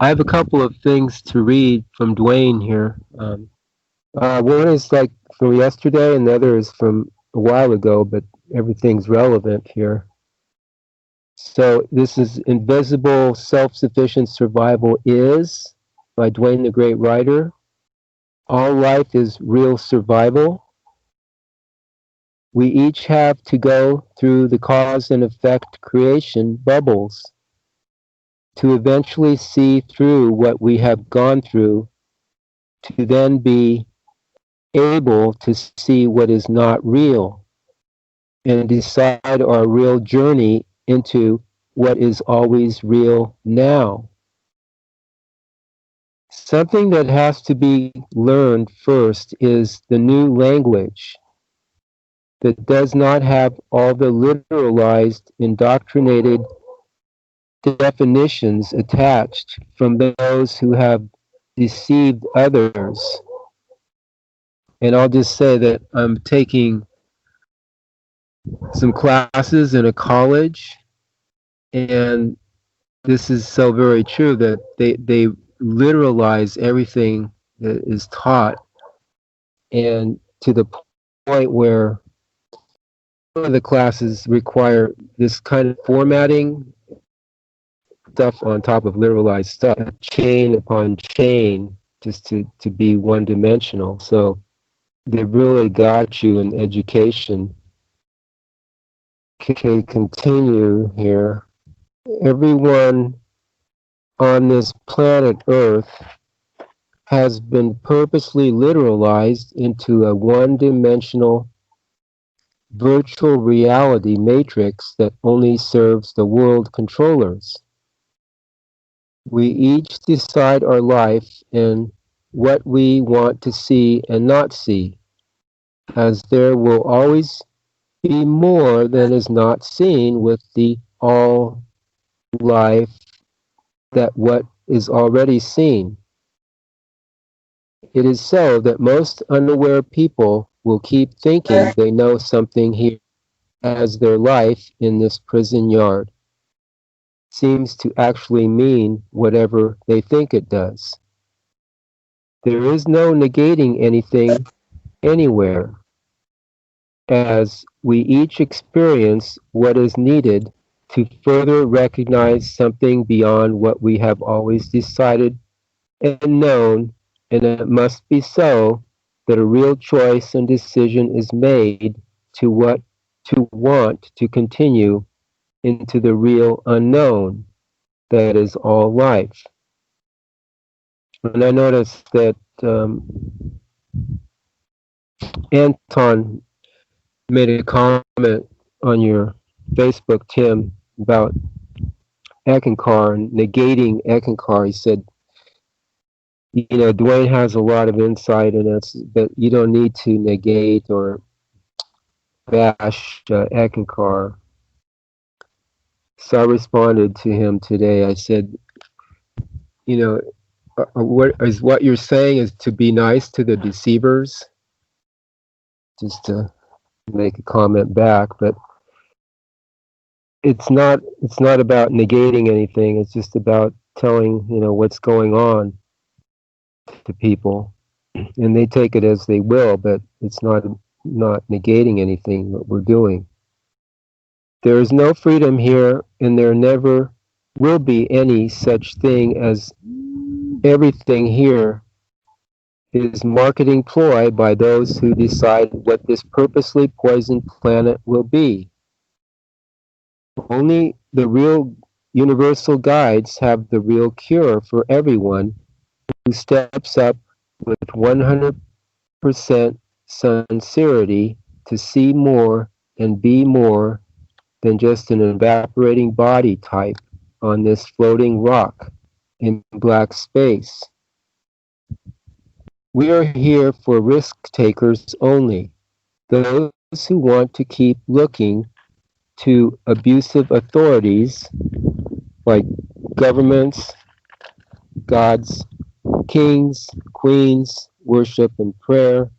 I have a couple of things to read from Duane here. One is like from yesterday, and the other is from a while ago, but everything's relevant here. So this is Invisible Self-Sufficient Survival Is by Duane, the great writer. All life is real survival. We each have to go through the cause and effect creation bubbles to eventually see through what we have gone through, to then be able to see what is not real and decide our real journey into what is always real now. Something that has to be learned first is the new language that does not have all the literalized, indoctrinated definitions attached from those who have deceived others. And I'll just say that I'm taking some classes in a college, and this is so very true that they literalize everything that is taught, and to the point where some of the classes require this kind of formatting stuff on top of literalized stuff, chain upon chain, just to be one-dimensional. So they really got you in education. Okay, continue here. Everyone on this planet Earth has been purposely literalized into a one-dimensional virtual reality matrix that only serves the world-kontrollers. We each decide our life and what we want to see and not see, as there will always be more than is not seen with the all life that what is already seen. It is so that most unaware people will keep thinking they know something here, as their life in this prison yard seems to actually mean whatever they think it does. There is no negating anything anywhere, as we each experience what is needed to further recognize something beyond what we have always decided and known, and it must be so that a real choice and decision is made to want to continue into the real unknown that is all life. And I noticed that Anton made a comment on your Facebook, Tim, about Eckankar and negating Eckankar. He said, you know, Duane has a lot of insight in it, but you don't need to negate or bash Eckankar. So I responded to him today. I said, you know, what you're saying is to be nice to the deceivers, just to make a comment back, but it's not about negating anything. It's just about telling, you know, what's going on to people, and they take it as they will, but it's not negating anything that we're doing. There is no freedom here, and there never will be any such thing, as everything here is marketing ploy by those who decide what this purposely poisoned planet will be. Only the real universal guides have the real cure for everyone who steps up with 100% sincerity to see more and be more than just an evaporating body type on this floating rock in black space. We are here for risk takers only, those who want to keep looking to abusive authorities like governments, gods, kings, queens, worship and prayer,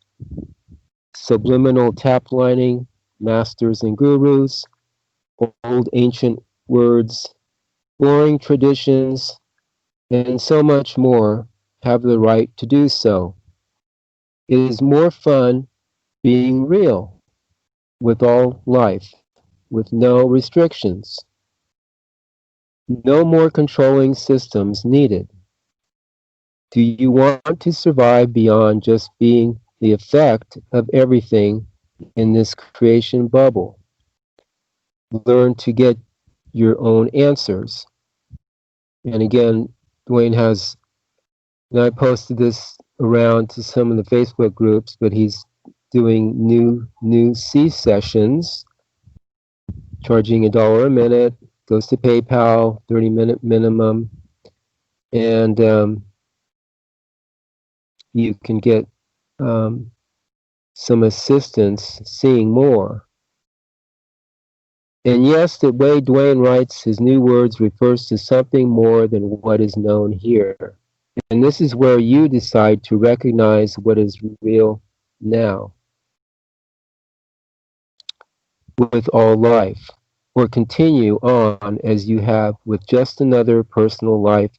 subliminal taplining, masters and gurus, old ancient words, boring traditions, and so much more have the right to do so. It is more fun being real with all life, with no restrictions. No more controlling systems needed. Do you want to survive beyond just being the effect of everything in this creation bubble? Learn to get your own answers. And again, Duane has, and I posted this around to some of the Facebook groups, but he's doing new See sessions, charging $1 a minute, goes to PayPal, 30-minute minimum, and you can get some assistance seeing more. And yes, the way Duane writes his new words refers to something more than what is known here. And this is where you decide to recognize what is real now with all life, or continue on as you have with just another personal life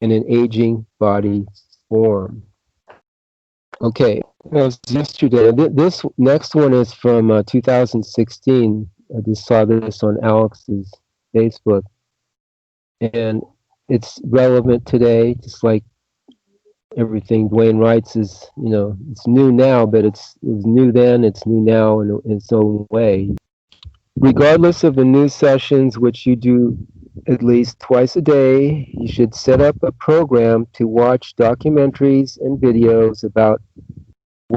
in an aging body form. Okay, that was yesterday. This next one is from 2016. I just saw this on Alex's Facebook, and it's relevant today, just like everything Duane writes is, it's new now, but it was new then, it's new now in its own way. Regardless of the new sessions, which you do at least twice a day, you should set up a program to watch documentaries and videos about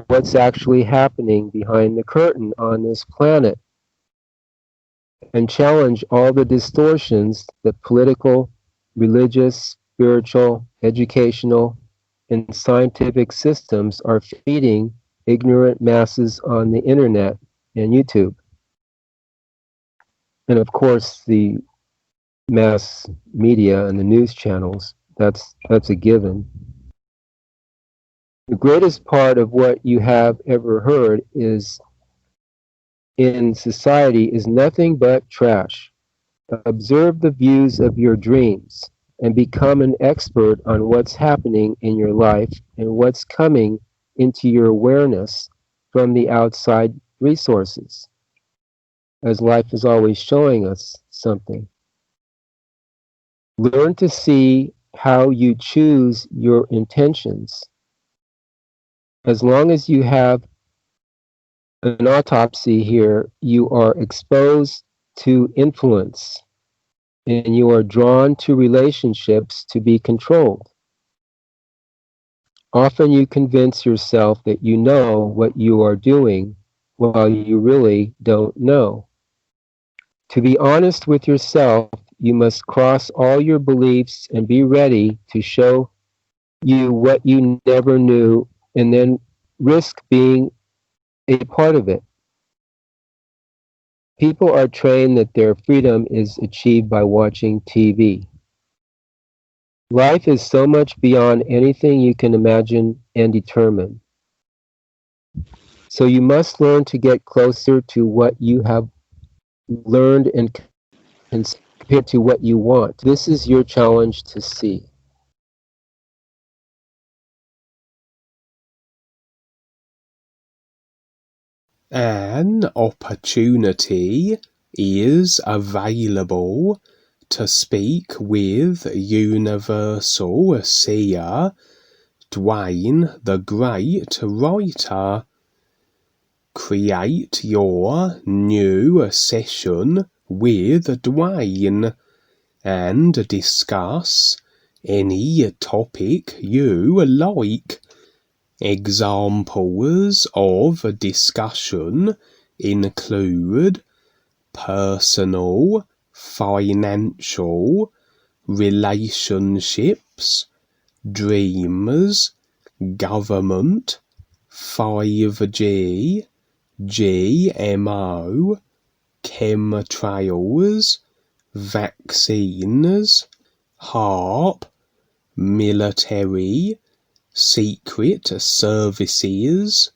what's actually happening behind the curtain on this planet, and challenge all the distortions that political, religious, spiritual, educational, and scientific systems are feeding ignorant masses on the internet and YouTube. And of course, the mass media and the news channels, that's a given. The greatest part of what you have ever heard is in society is nothing but trash. Observe the views of your dreams and become an expert on what's happening in your life and what's coming into your awareness from the outside resources, as life is always showing us something. Learn to see how you choose your intentions. As long as you have an autopsy here, you are exposed to influence, and you are drawn to relationships to be controlled. Often you convince yourself that you know what you are doing while you really don't know. To be honest with yourself, you must cross all your beliefs and be ready to show you what you never knew, and then risk being a part of it. People are trained that their freedom is achieved by watching TV. Life is so much beyond anything you can imagine and determine. So you must learn to get closer to what you have learned and compare to what you want. This is your challenge to see. An opportunity is available to speak with Universal Seer Duane the Great Writer. Create your new session with Duane and discuss any topic you like. Examples of discussion include personal, financial, relationships, dreams, government, 5G, GMO, chemtrails, vaccines, HARP, military, secret services,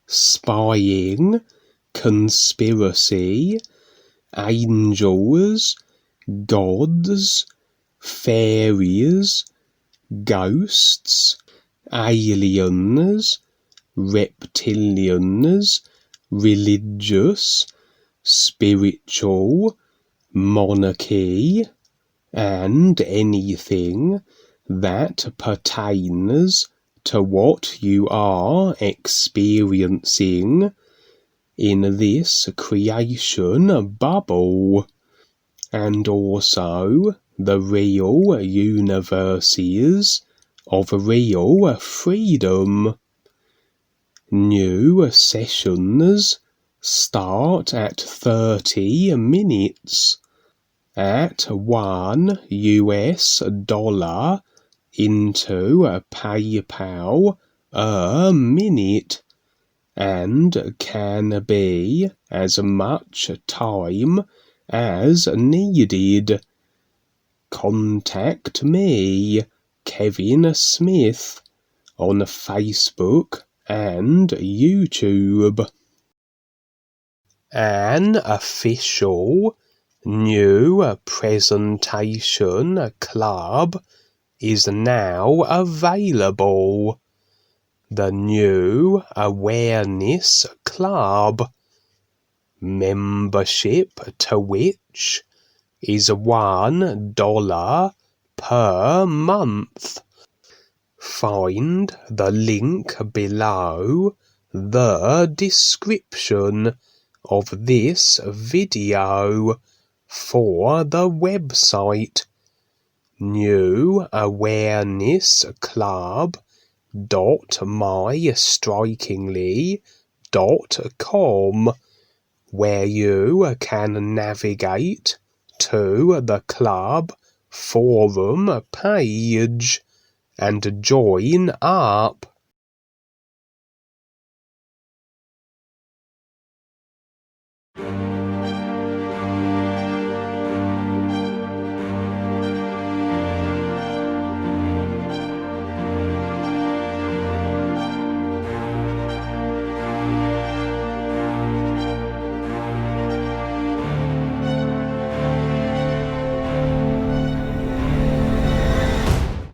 spying, conspiracy, angels, gods, fairies, ghosts, aliens, reptilians, religious, spiritual, monarchy, and anything that pertains to what you are experiencing in this creation bubble, and also the real universes of real freedom. New sessions start at 30 minutes at $1 into PayPal a minute, and can be as much time as needed. Contact me, Kevin Smith, on Facebook and YouTube. An official new presentation club is now available. The New Awareness Club. Membership to which is $1 per month. Find the link below the description of this video for the website newawarenessclub.mystrikingly.com, where you can navigate to the club forum page and join up.